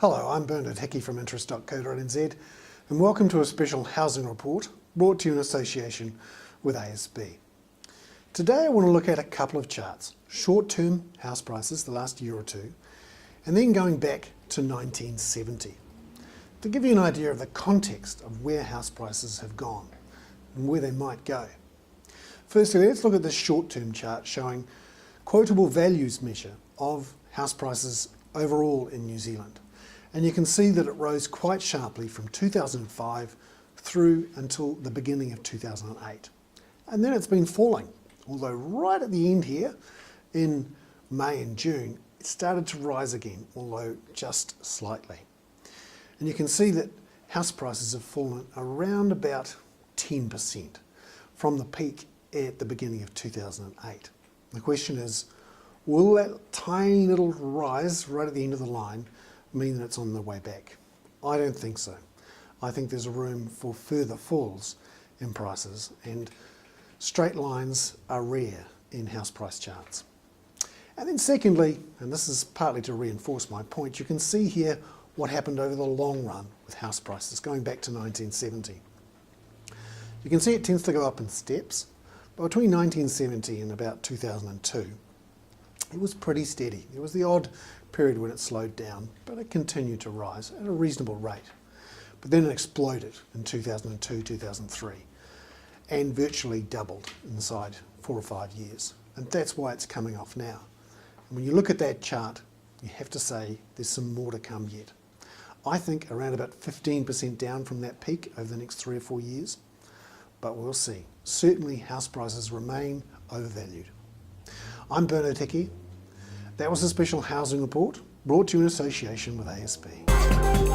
Hello, I'm Hickey from interest.co.nz and welcome to a special housing report brought to you in association with ASB. Today I want to look at a couple of charts, short-term house prices the last year or two, and then going back to 1970, to give you an idea of the context of where house prices have gone and where they might go. Firstly, let's look at this short-term chart showing quotable values measure of house prices overall in New Zealand. And you can see that it rose quite sharply from 2005 through until the beginning of 2008. And then it's been falling, although right at the end here in May and June, it started to rise again, although just slightly. And you can see that house prices have fallen around about 10% from the peak at the beginning of 2008. The question is, will that tiny little rise right at the end of the line mean that it's on the way back? I don't think so. I think there's room for further falls in prices, and straight lines are rare in house price charts. And then secondly, and this is partly to reinforce my point, you can see here what happened over the long run with house prices going back to 1970. You can see it tends to go up in steps, but between 1970 and about 2002, it was pretty steady. There was the odd period when it slowed down, but it continued to rise at a reasonable rate. But then it exploded in 2002, 2003, and virtually doubled inside 4 or 5 years. And that's why it's coming off now. And when you look at that chart, you have to say there's some more to come yet. I think around about 15% down from that peak over the next 3 or 4 years, but we'll see. Certainly house prices remain overvalued. I'm Hickey. That was a special housing report brought to you in association with ASB.